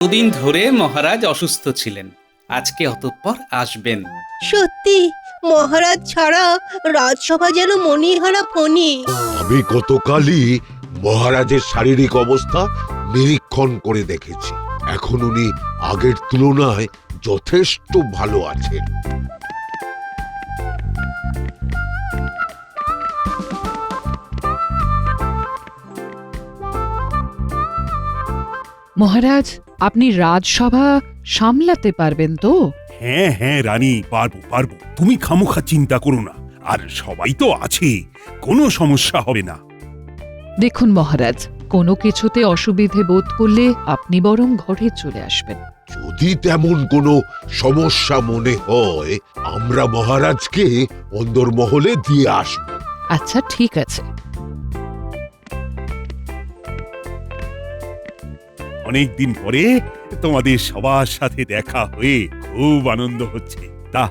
দুদিন ধরে মহারাজ অসুস্থ ছিলেন, আজকে অতঃপর আসবেন। সত্যি মহারাজ ছাড়া রাজসভা যেন মণিহারা ফণি। আমি গতকালই মহারাজের শারীরিক অবস্থা নিরীক্ষণ করে দেখেছি। এখন উনি আগের তুলনায় যথেষ্ট ভালো আছেন। মহারাজ, আপনি রাজসভা সামলাতে পারবেন তো? হ্যাঁ হ্যাঁ রানী, পারবো পারবো, তুমি খামোখা চিন্তা করো না। আর সবাই তো আছে, কোনো সমস্যা হবে না। দেখুন মহারাজ, কোনো কিছুতে অসুবিধে বোধ করলে আপনি বরং ঘরে চলে আসবেন। যদি তেমন কোনো সমস্যা মনে হয়, আমরা মহারাজকে অন্দরমহলে দিয়ে আসব। আচ্ছা ঠিক আছে। অনেকদিন পরে তোমাদের সবার সাথে দেখা হয়ে খুব আনন্দ হচ্ছে। তা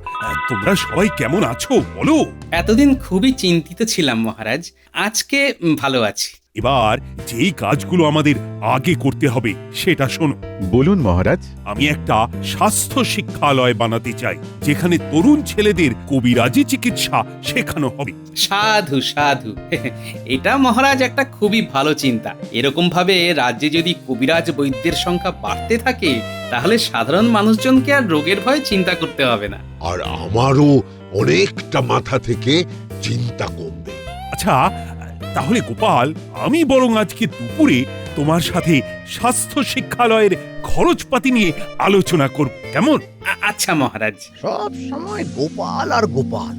তোমরা সবাই কেমন আছো বলো? এতদিন খুবই চিন্তিত ছিলাম মহারাজ, আজকে ভালো আছি। এবার যেই কাজগুলো আমাদের আগে করতে হবে সেটা শোনো। বলুন মহারাজ। আমি একটা স্বাস্থ্য শিক্ষালয় বানাতে চাই, যেখানে তরুণ ছেলেদের কবিরাজি চিকিৎসা শেখানো হবে। সাধু সাধু এটা মহারাজ একটা খুবই ভালো চিন্তা। এরকম ভাবে রাজ্যে যদি কবিরাজ বৈদ্যের সংখ্যা বাড়তে থাকে, তাহলে সাধারণ মানুষজনকে আর রোগের ভয়ে চিন্তা করতে হবে না। আর আমারও অনেকটা মাথা থেকে চিন্তা কমবে। আচ্ছা তাহলে গোপাল, আমি বরং আজকে দুপুরে তোমার সাথে স্বাস্থ্য শিক্ষালয়ের খরচপাতি নিয়ে আলোচনা করব, কেমন? আচ্ছা মহারাজ। সব সময় গোপাল আর গোপাল।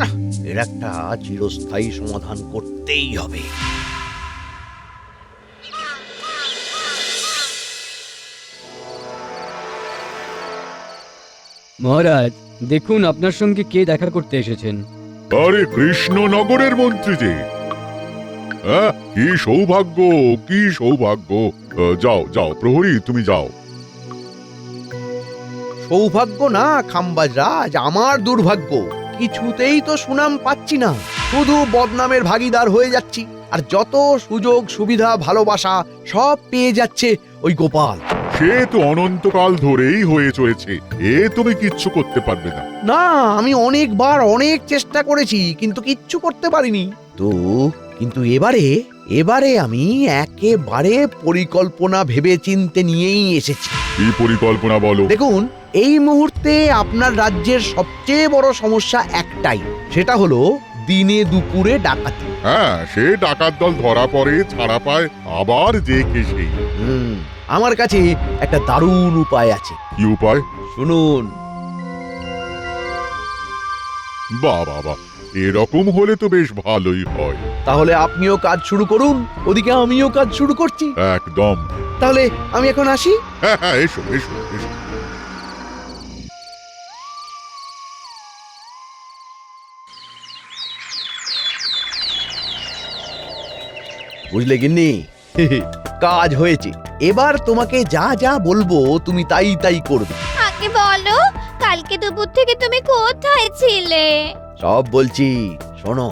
না, এর একটা চিরস্থায়ী সমাধান করতেই হবে। মহারাজ, দেখুন আপনার সঙ্গে কে দেখা করতে এসেছেন। আরে কৃষ্ণনগরের মন্ত্রী যে। হ্যাঁ, কি সৌভাগ্য, কি সৌভাগ্য। যাও যাও প্রহরী, তুমি যাও। সৌভাগ্য না খাম্বাজ রাজ, আমার দুর্ভাগ্য। কিছুতেই তো সুনাম পাচ্ছি না, শুধু বদনামের ভাগীদার হয়ে যাচ্ছি। আর যত সুযোগ সুবিধা ভালোবাসা সব পেয়ে যাচ্ছে ওই গোপাল। সে তো অনন্তকাল ধরেই হয়ে চলেছে, এ তুমি কিচ্ছু করতে পারবে না। না, আমি অনেকবার অনেক চেষ্টা করেছি, কিন্তু কিচ্ছু করতে পারিনি। কিন্তু এবারে আমি একেবারে পরিকল্পনা ভেবে চিন্তে নিয়েই এসেছি। কি পরিকল্পনা বলো? দেখুন, এই মুহূর্তে আপনার রাজ্যের সবচেয়ে বড় সমস্যা একটাই, সেটা হলো দিনে দুপুরে ডাকাতি। হ্যাঁ, সে ডাকাত দল ধরা পড়ে, ছাড়া পায়, আবার যে কে সেই। আমার কাছে একটা দারুণ উপায় আছে। কি উপায়? শুনুন। বাহ বাহ বাহ, এরকম হলে তো বেশ ভালোই হয়। তাহলে আপনিও কাজ শুরু করুন, ওদিকে আমিও কাজ শুরু করছি। একদম। তাহলে আমি এখন আসি। হ্যাঁ হ্যাঁ, এসো এসো এসো। বুঝলে গিন্নি, কাজ হয়েছে। এবার তোমাকে যা যা বলবো তুমি তাই তাই করবে। আগে বলো, কালকে দুপুর থেকে তুমি কোথায় ছিলে? সব বলছি, শোনো।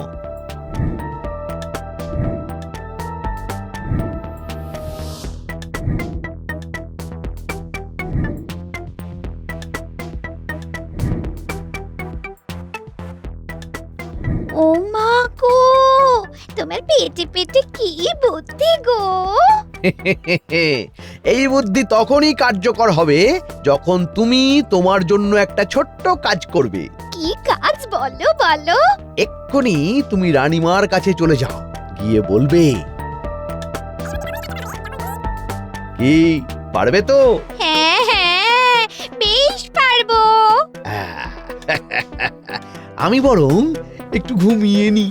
ও মা গো, তোমার পেটে পেটে কি বুদ্ধি গো! এই বুদ্ধি তখনই কার্যকর হবে যখন তুমি তোমার জন্য একটা ছোট্ট কাজ করবে। কি কাজ বলো বলো? এক্ষুনি তুমি রানীমার কাছে চলে যাও, গিয়ে বলবে। কি, পারবে তো? হ্যাঁ হ্যাঁ, বেশ পারবো। আমি বরং একটু ঘুমিয়ে নি।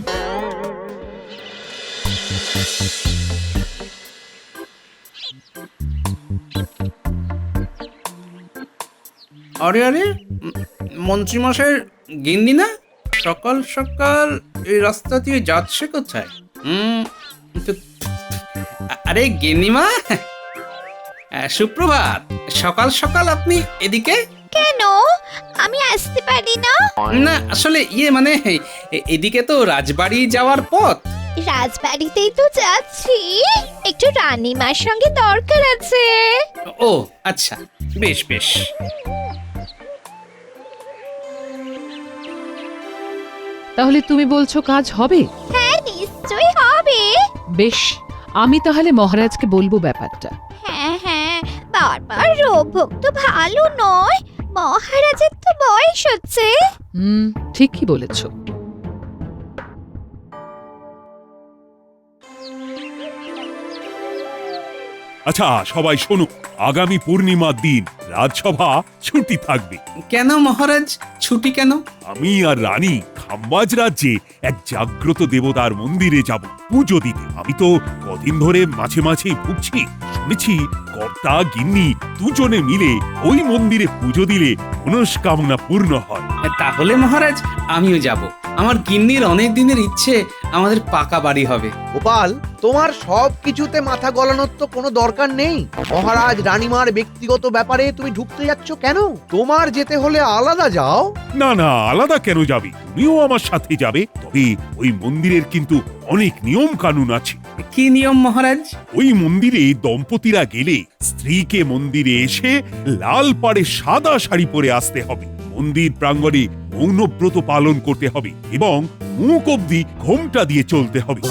আরে আরে, মন্ত্রীমশাইয়ের গিন্নি না? সকাল সকাল এই রাস্তা দিয়ে যাচ্ছে কোথায়? আরে গিন্নিমা, সুপ্রভাত। সকাল সকাল আপনি এদিকে? কেন, আমি আসতে পারি না? না আসলে মানে এদিকে তো রাজবাড়ি যাওয়ার পথ। রাজবাড়িতেই তো যাচ্ছি, একটু রানীমার সঙ্গে দরকার আছে। ও আচ্ছা, বেশ বেশ। তাহলে তুমি বলছো কাজ হবে? হ্যাঁ, নিশ্চয়ই হবে। বেশ, আমি তাহলে মহারাজকে বলবো ব্যাপারটা। হ্যাঁ হ্যাঁ, বারবার রোগ ভোগ তো ভালো নয়, মহারাজের তো বয়স হচ্ছে। ঠিকই বলেছো। আচ্ছা সবাই শোনো, আগামী পূর্ণিমার দিন রাজসভা ছুটি থাকবে। কেন মহারাজ, ছুটি কেন? আমি আর রানী খাম্বাজ রাজ্যে এক জাগ্রত দেবতার মন্দিরে যাব পুজো দিতে। আমি তো কদিন ধরে মাঝে মাঝেই ভুগছি। শুনেছি কর্তা গিন্নি দুজনে মিলে ওই মন্দিরে পুজো দিলে মনস্কামনা পূর্ণ হয়। তাহলে মহারাজ আমিও যাব। আমার গিন্নির অনেক দিনের ইচ্ছে আমাদের পাকা বাড়ি হবে। গোপাল, তোমার সব কিছুতে মাথা গলানোর তো কোনো দরকার নেই। মহারাজ রানীমার ব্যক্তিগত ব্যাপারে তুমি ঢুকতে যাচ্ছ কেন? তোমার যেতে হলে আলাদা যাও। না না, আলাদা কেন যাবে? তুমিও আমার সাথে যাবে। তবে ওই মন্দিরের কিন্তু অনেক নিয়ম কানুন আছে। কি নিয়ম মহারাজ? ওই মন্দিরে দম্পতিরা গেলে স্ত্রীকে মন্দিরে এসে লাল পাড়ে সাদা শাড়ি পরে আসতে হবে। মন্দির প্রাঙ্গণে মৌনব্রত পালন করতে হবে এবং মুখ অবধি ঘোমটা দিয়ে চলতে হবে।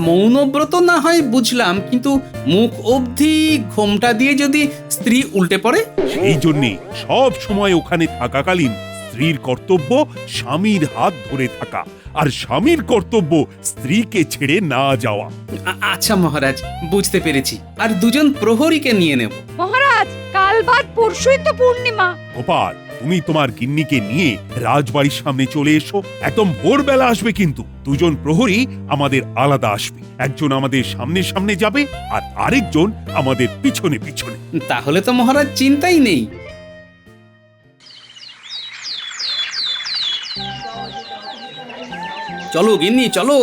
মৌনব্রত না হয় বুঝলাম, কিন্তু মুখ অবধি ঘোমটা দিয়ে যদি স্ত্রী উল্টে পড়ে? সেই জন্যে সব সময় ওখানে থাকাকালীন স্ত্রীর কর্তব্য স্বামীর হাত ধরে থাকা, আর স্বামীর কর্তব্য স্ত্রীকে ছেড়ে না যাওয়া। আচ্ছা মহারাজ, বুঝতে পেরেছি। আর দুজন প্রহরীকে নিয়ে নেব। মহারাজ, কাল বাদ পরশুই তো পূর্ণিমা। গোপাল, তুমি তোমার গিন্নিকে নিয়ে রাজবাড়ির সামনে চলে এসো। একদম ভোরবেলা আসবে, কিন্তু দুজন প্রহরী আমাদের আলাদা আসবে। একজন আমাদের সামনে সামনে যাবে আর আরেকজন আমাদের পিছনে পিছনে। তাহলে তো মহারাজ চিন্তাই নেই। চলো গিন্নি, চলো।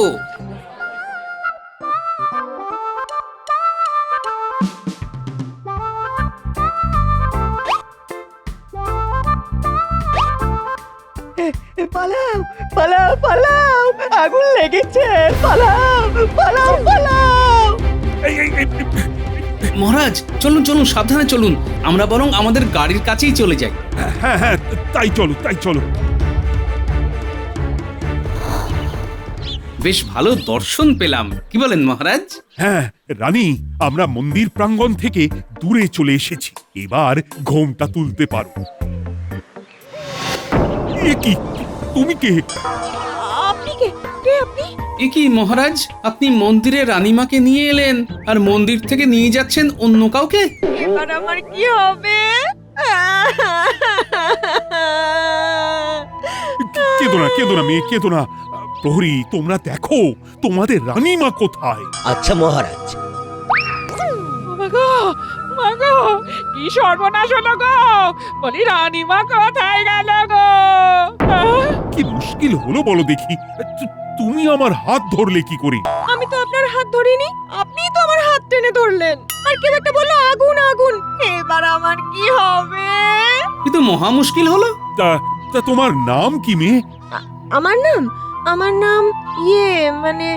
পালাও পালাও পালাও, আগুন লেগেছে, পালাও পালাও পালাও। এই, এই, এই, মহারাজ চলুন চলুন, সাবধানে চলুন। আমরা বরং আমাদের গাড়ির কাছেই চলে যাই। হ্যাঁ হ্যাঁ, তাই চলো তাই চলো। বেশ ভালো দর্শন পেলাম, কি বলেন মহারাজ? হ্যাঁ রানী, আমরা মন্দির প্রাঙ্গণ থেকে দূরে চলে এসেছি। এবার ঘোমটা তুলতে পারো। এ কি, তুমি কে? আপনি কে? কে আপনি? এ কি মহারাজ, আপনি মন্দিরে রানীমাকে নিয়ে এলেন আর মন্দির থেকে নিয়ে যাচ্ছেন অন্য কাউকে? এবার আমার কি হবে? কেঁদো না কেঁদো না মেয়ে, কেঁদো না। প্রহরী, তোমরা দেখো তোমাদের রানীমা কোথায়। আচ্ছা মহারাজ। মাগো, মাগো, কি সর্বনাশ হলো গো! বলি রানীমা কোথায় গেল গো? কি মুশকিল হলো বলো দেখি। তুমি আমার হাত ধরলে কি করে? আমি তো আপনার হাত ধরিনি, আপনিই তো আমার হাত টেনে ধরলেন। আর কেউ একটা বললো আগুন আগুন। এবার আমার কি হবে? কিন্তু মহা মুশকিল হলো। তা তা তোমার নাম কি মেয়ে? আমার নাম মানে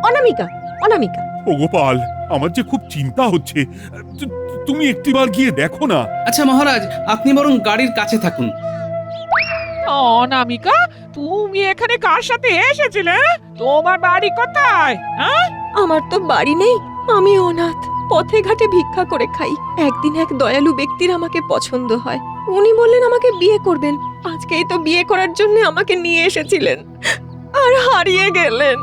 অনামিকা। অনামিকা। ও গোপাল, আমার যে খুব চিন্তা হচ্ছে। তুমি একটিবার গিয়ে দেখো না। আচ্ছা মহারাজ, আপনি বরং গাড়ির কাছে থাকুন। অনামিকা, তুমি এখানে কার সাথে এসেছিলে? তোমার বাড়ি কোথায়? আমার তো বাড়ি নেই, আমি অনাথ, পথে ঘাটে ভিক্ষা করে খাই। একদিন এক দয়ালু ব্যক্তির আমাকে পছন্দ হয়, উনি বললেন আমাকে বিয়ে করবেন। আজকেই তো বিয়ে করার জন্য আমাকে নিয়ে এসেছিলেন, আর হারিয়ে গেলেন।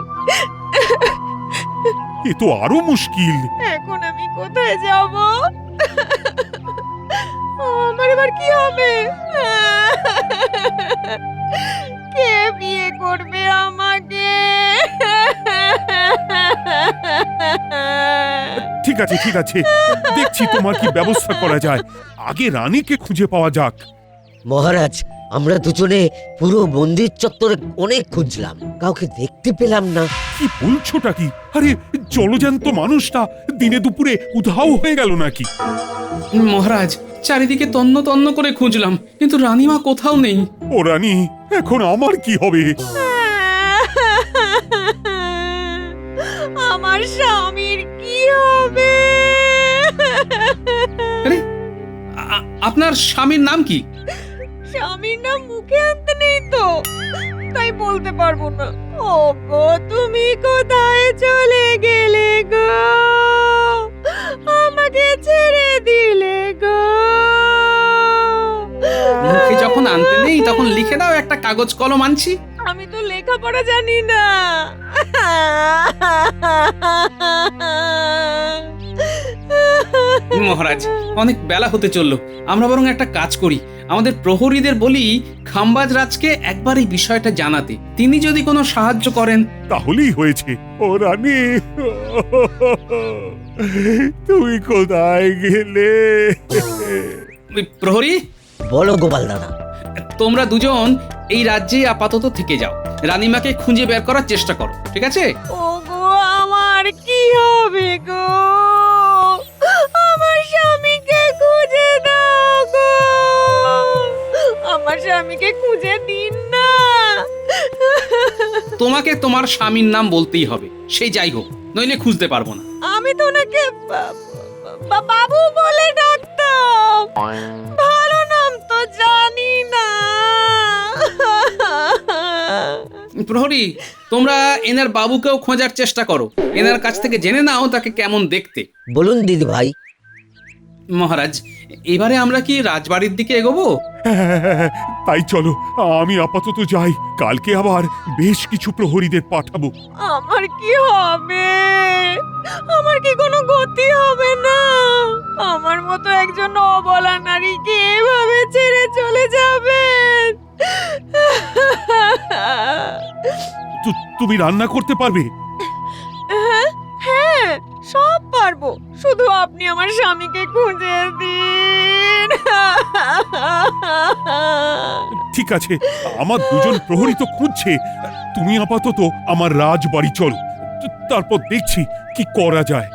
এ তো আরো মুশকিল। এখন আমি কোথায় যাব? আমার এবার কি হবে? কে বিয়ে করবে আমাকে? ঠিক আছে ঠিক আছে, দেখছি তোমার কি ব্যবস্থা করা যায়। আগে রানীকে খুঁজে পাওয়া যাক। মহারাজ, আমরা দুজনে পুরো মন্দির চত্বরে অনেক খুঁজলাম, কাউকে দেখতে পেলাম না। কি বলছোটা কি? আরে জলজ্যান্ত মানুষটা দিনে দুপুরে উধাও হয়ে গেল নাকি? মহারাজ, চারিদিকে তন্ন তন্ন করে খুঁজলাম, কিন্তু রানীমা কোথাও নেই। ও রানী, এখন আমার কি হবে? আপনার স্বামীর নাম কি? স্বামীর নাম মুখে আনতে নেই তো, তাই বলতে পারবো না। ও গো, তুমি কোথায় চলে গেলে গো? আমাকে ছেড়ে দিলে গো। মুখে যখন আনতে নেই তখন লিখে দাও একটা কাগজ কলম আনছি। আমি তো লেখাপড়া জানি না। মহারাজ, অনেক বেলা হতে চললো, আমরা বরং একটা কাজ করি, আমাদের প্রহরীদের বলি খাম্বাজ রাজকে একবার এই বিষয়টা জানাতে। তিনি যদি কোনো সাহায্য করেন। তাহলেই হয়েছে। ও রানী, তুমি কোথায় গেলে? ওই প্রহরী, বলো গোপাল দাদা। তোমরা দুজন এই রাজ্যে আপাতত থেকে যাও, রানীমাকে খুঁজে বের করার চেষ্টা করো, ঠিক আছে? ও গো, আমার কি হবে গো? আমার স্বামীকে খুঁজে দাও গো। আমার স্বামীকে খুঁজে দিন না। তোমাকে তোমার স্বামীর নাম বলতেই হবে, সেই যাই হোক, নইলে খুঁজতে পারবো না। আমি তো ওনাকে বাবু বলে ডাকতাম, ভালো নাম তো জানি না। প্রহরী, তোমরা এনার বাবুকেও খোঁজার চেষ্টা করো, এনার কাছ থেকে জেনে নাও তাকে কেমন দেখতে। বলুন দিদি ভাই। মহারাজ, এবারে আমরা কি রাজবাড়ির দিকে এগোবো? তাই চলো, আমি আপাতত যাই, কালকে আবার বেশ কিছু প্রহরীদের পাঠাবো। আমার কি হবে? আমার কি কোনো গতি হবে না? আমার মতো একজন অবলা নারীকে এভাবে ছেড়ে চলে যাবেন? তুমি রান্না করতে পারবে? হ্যাঁ, সব পারবো, শুধু আপনি আমার স্বামীকে খুঁজে দিন। ঠিক আছে, আমার দুজন প্রহরী তো খুঁজছে, তুমি আপাতত আমার রাজবাড়ি চলো, তারপর দেখছি কি করা যায়।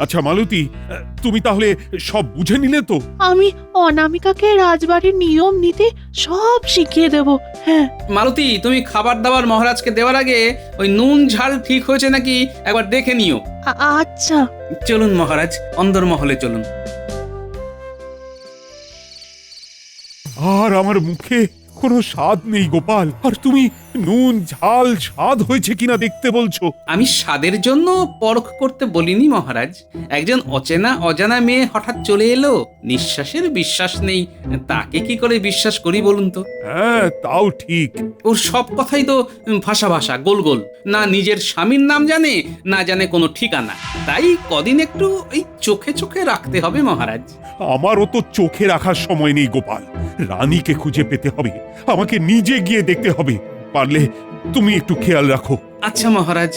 আচ্ছা মালতী, তুমি তাহলে সব বুঝে নিলে তো? আমি অনামিকাকে রাজবাড়ির নিয়ম নীতি সব শিখিয়ে দেব। হ্যাঁ। মালতী, তুমি খাবার দাবার মহারাজকে দেওয়ার আগে ওই নুন ঝাল ঠিক হয়েছে নাকি একবার দেখে নিও। আচ্ছা। চলুন মহারাজ, অন্দরমহলে চলুন। আর আমার মুখে কোনো স্বাদ নেই গোপাল, আর তুমি নুন ঝাল স্বাদ হয়েছে কিনা দেখতে বলছো? আমি স্বাদের জন্য পরখ করতে বলিনি মহারাজ, একজন অচেনা অজানা মেয়ে হঠাৎ চলে এলো, নিঃশ্বাসের বিশ্বাস নেই, তাকে কি করে বিশ্বাস করি বলুন তো? হ্যাঁ, তাও ঠিক। ওর সব কথাই তো ভাষা ভাষা, গোল গোল, না নিজের স্বামীর নাম জানে, না জানে কোনো ঠিকানা। তাই কদিন একটু এই চোখে চোখে রাখতে হবে মহারাজ। আমারও তো চোখে রাখার সময় নেই গোপাল, রানীকে খুঁজে পেতে হবে, আমাকে নিজে গিয়ে দেখতে হবে, পারলে তুমি একটু খেয়াল রাখো। আচ্ছা মহারাজ।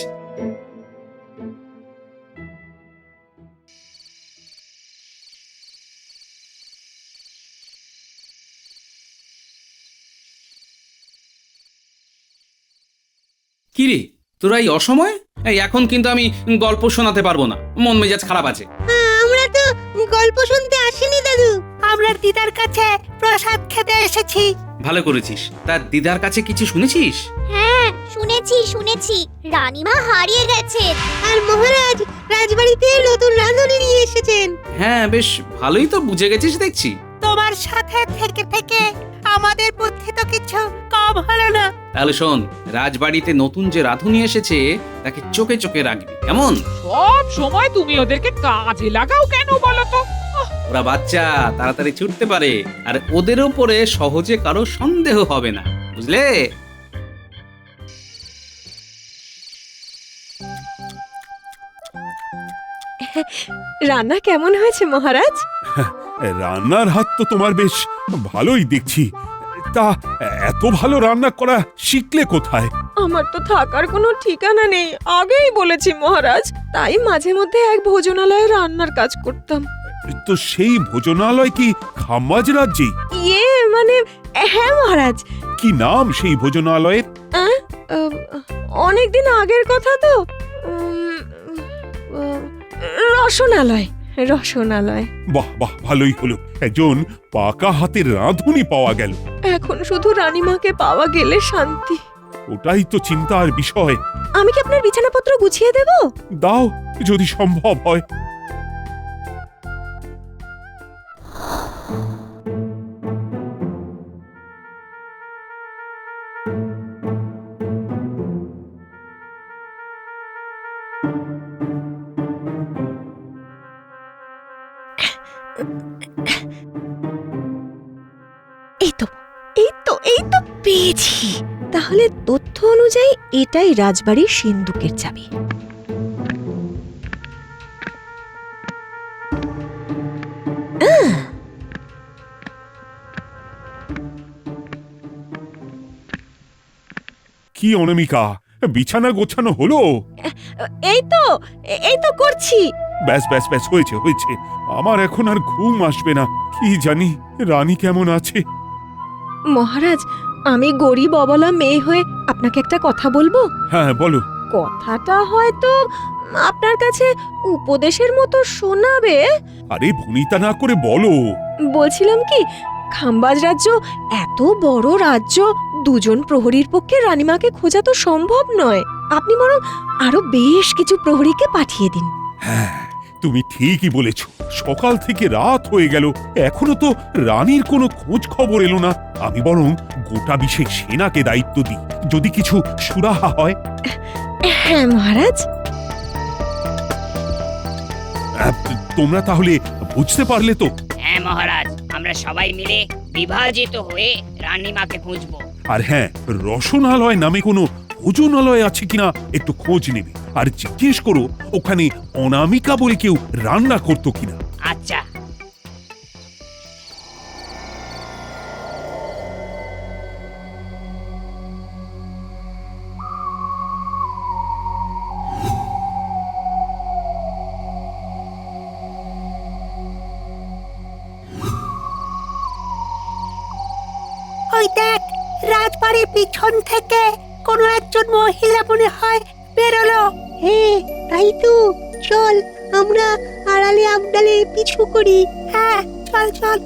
কিরে, তোরা এই অসময়? এই এখন কিন্তু আমি গল্প শোনাতে পারবো না, মন মেজাজ খারাপ আছে। আমরা তো গল্প শুনতে আসিনি দাদু, আমরা দিদার কাছে প্রসাদ খেতে এসেছি। ভালো করেছিস। তার দিদার কাছে কিছু শুনেছিস? হ্যাঁ, শুনেছি রানীমা হারিয়ে গেছেন। আর মহারাজ রাজবাড়িতে নতুন রাঁধুনি নিয়ে এসেছেন। হ্যাঁ, বেশ ভালোই তো বুঝে গেছিস দেখছি। তোমার সাথে থেকে থেকে আমাদের বুদ্ধি তো কিছু কম হলো না। তাহলে শোন, রাজবাড়িতে নতুন যে রাঁধুনি এসেছে তাকে চোখে চোখে রাখবি, কেমন? সব সময় তুমি ওদেরকে কাজে লাগাও কেন বলো তো? ওরা বাচ্চা, তাড়াতাড়ি ছুটতে পারে, আর ওদের উপরে সহজে কারো সন্দেহ হবে না, বুঝলে? রান্না কেমন হয়েছে মহারাজ? রান্নার হাত তো তোমার বেশ ভালোই দেখছি, তা এত ভালো রান্না করা শিখলে কোথায়? আমার তো থাকার কোনো ঠিকানা নেই, আগেই বলেছি মহারাজ, তাই মাঝে মধ্যে এক ভোজনালয়ে রান্নার কাজ করতাম। তো সেই ভোজনালয় কি খাম্বাজ রাজ্যে? মানে হ্যাঁ মহারাজ। কি নাম সেই ভোজনালয়ের? অনেকদিন আগের কথা তো, রসনালয়। বাহ বাহ, ভালোই হলো, একজন পাকা হাতের রাঁধুনি পাওয়া গেল। এখন শুধু রানীমাকে পাওয়া গেলে শান্তি। ওটাই তো চিন্তার বিষয়। আমি কি আপনার বিছানাপত্র গুছিয়ে দেব? দাও, যদি সম্ভব হয়। এই তো পেয়েছি। তাহলে তথ্য অনুযায়ী এটাই রাজবাড়ির সিন্দুকের চাবি। কি অনামিকা, বিছানা গোছানো হলো? এই তো করছি। ব্যাস ব্যাস ব্যাস, হয়েছে হয়েছে। আমার এখন আর ঘুম আসবে না। কি জানি রানী কেমন আছে। মহারাজ, আমি গরিব অবলা মেয়ে হয়ে আপনাকে একটা কথা বলবো। হ্যাঁ বলো। কথাটা হয়তো আপনার কাছে উপদেশের মতো শোনাবে। আরে ভনিতা না করে বলো। বলছিলাম কি, খাম্বাজ রাজ্য এত বড় রাজ্য, দুজন প্রহরীর পক্ষে রানীমাকে খোঁজা তো সম্ভব নয়। আপনি বরং আরো বেশ কিছু প্রহরীকে পাঠিয়ে দিন। হ্যাঁ, তুমি ঠিকই বলেছ। সকাল থেকে রাত হয়ে গেল, এখনো তো রানীর কোনো খোঁজ খবর এলো না। আমি বরং গোটা বিশেষ সেনাকে দায়িত্ব দিই, যদি কিছু সুরাহা হয়। হ্যাঁ মহারাজ। তোমরা তাহলে বুঝতে পারলে তো? হ্যাঁ মহারাজ, আমরা সবাই মিলে বিভাজিত হয়ে রানীমাকে খুঁজবো। আর হ্যাঁ, রসনালয় নামে কোনো ভোজনালয় আছে কিনা একটু খোঁজ নেবে, আর জিজ্ঞেস করো ওখানে অনামিকা বলে কেউ রান্না করতো কিনা। আচ্ছা। ওই দেখ, রাজবাড়ির পিছন থেকে কোনো একজন মহিলা মনে হয় বেরোলো। হ্যাঁ তাই তো, চল আমরা আড়ালে আবডালে পিছু করি। হ্যাঁ চল চল।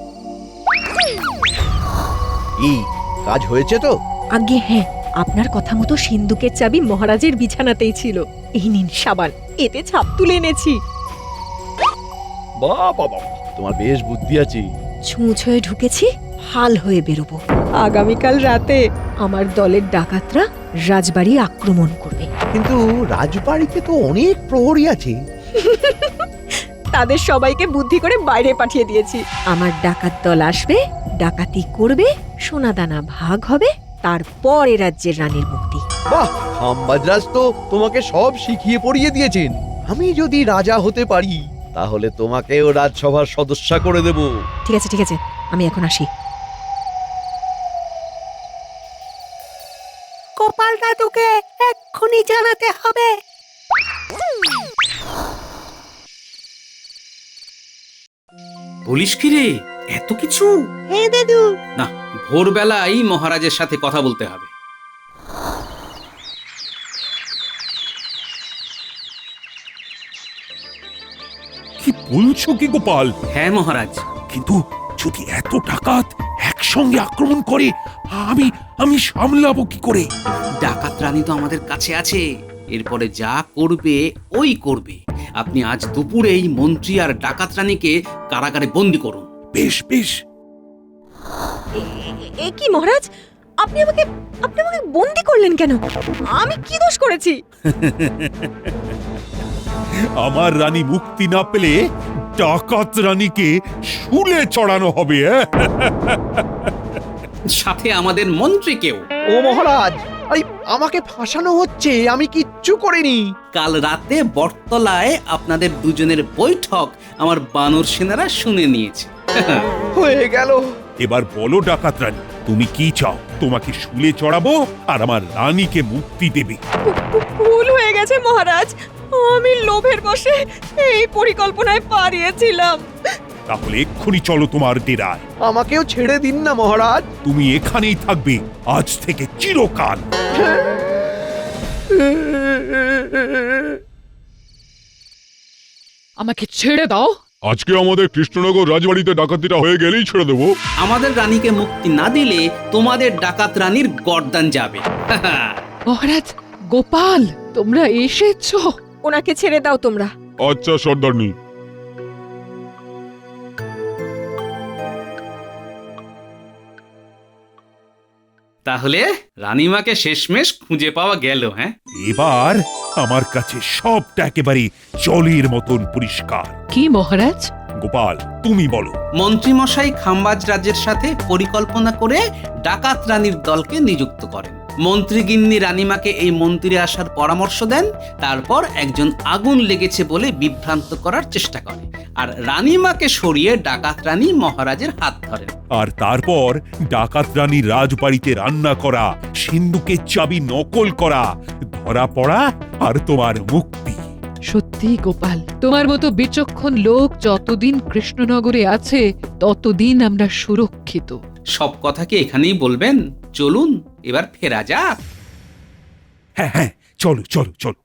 কাজ হয়েছে তো? আগে হ্যাঁ, আপনার কথা মতো সিন্দুকের চাবি মহারাজের বিছানাতেই ছিল। এই নিন সাবান, এতে ছাপ তুলে এনেছি। বাহ বাবা, তোমার বেশ বুদ্ধি আছে। ছুঁচ হয়ে ঢুকেছি, হাল হয়ে বেরোবো। আগামীকাল রাতে আমার দলের ডাকাতরা রাজবাড়ি আক্রমণ করবে। কিন্তু রাজবাড়িতে তো অনেক প্রহরী আছে। তাদের সবাইকে বুদ্ধি করে বাইরে পাঠিয়ে দিয়েছি। আমার ডাকাত দল আসবে, ডাকাতি করবে, সোনাদানা ভাগ হবে, তারপর এ রাজ্যের রানীর মুক্তি। বাহ, খাম্বাজরাজ তো তোমাকে সব শিখিয়ে পড়িয়ে দিয়েছেন। আমি যদি রাজা হতে পারি তাহলে তোমাকেও রাজসভার সদস্য করে দেব। ঠিক আছে ঠিক আছে, আমি এখন আসি। গোপাল দাদুকে এক্ষুনি জানাতে হবে। বলিস কি রে, এত কিছু? হ্যাঁ দাদু। না, ভোরবেলায় মহারাজের সাথে কথা বলতে হবে। কি বলছো কি গোপাল? হ্যাঁ মহারাজ। কিন্তু যদি এত ডাকাত একসঙ্গে আক্রমণ করে, আমি আমি সামলাবো কি করে? ডাকাত রানী তো আমাদের কাছে আছে, এরপরে যা করবে ওই করবে। আপনি আজ দুপুরেই মন্ত্রী আর ডাকাত রানীকে কারাগারে বন্দি করুন। বেশ বেশ। এ কি মহারাজ, আপনি আমাকে বন্দি করলেন কেন? আমি কি দোষ করেছি? আমার রানী মুক্তি না পেলে ডাকাত রানীকে শুলে চড়ানো হবে। সাথে আমাদের মন্ত্রীকেও। ও মহারাজ, আরে আমাকে ফাঁসানো হচ্ছে, আমি কিচ্ছু করিনি। কাল রাতে বটতলায় আপনাদের দুজনের বৈঠক আমার বানর সেনারা শুনে নিয়েছে। হয়ে গেল। এবার বলো ডাকাত রানী, তুমি কি চাও? তোমাকে শুলে চড়াবো আর আমার রানীকে মুক্তি দেবে? ভুল হয়ে গেছে মহারাজ, আমি লোভের বশে এই পরিকল্পনায় পারিয়েছিলাম। তাহলে এক্ষুনি চলো তোমার ডেরায়। আমাকেও ছেড়ে দিন না মহারাজ। তুমি এখানেই থাকবে আজ থেকে চিরকাল। আমাকে ছেড়ে দাও। আজকে আমাদের কৃষ্ণনগর রাজবাড়িতে ডাকাতিটা হয়ে গেলেই ছেড়ে দেবো। আমাদের রানীকে মুক্তি না দিলে তোমাদের ডাকাত রানীর গর্দান যাবে। মহারাজ, গোপাল, তোমরা এসেছো? ওনাকে ছেড়ে দাও তোমরা। আচ্ছা সর্দারনি। তাহলে রানীমাকে শেষমেশ খুঁজে পাওয়া গেল। হ্যাঁ, এবার আমার কাছে সবটা একেবারে জলের মতন পরিষ্কার। কি মহারাজ? গোপাল, তুমি বলো। মন্ত্রীমশাই খাম্বাজ রাজ্যের সাথে পরিকল্পনা করে ডাকাত রানীর দলকে নিযুক্ত করেন। মন্ত্রীগিন্নি রানীমাকে এই মন্দিরে আসার পরামর্শ দেন, তারপর একজন আগুন লেগেছে বলে বিভ্রান্ত করার চেষ্টা করে, আর রানীমাকে সরিয়ে ডাকাত রানী মহারাজের হাত ধরেন। আর তারপর ডাকাত রানীর রাজবাড়িতে রান্না করা, সিন্ধুকের চাবি নকল করা, ধরা পড়া আর তোমার মুক্তি। সত্যি গোপাল, তোমার মতো বিচক্ষণ লোক যতদিন কৃষ্ণনগরে আছে ততদিন আমরা সুরক্ষিত। সব কথা কি এখানেই বলবেন? চলুন এবার ফেরা যাক। হ্যাঁ হ্যাঁ, চলো চলো চলো।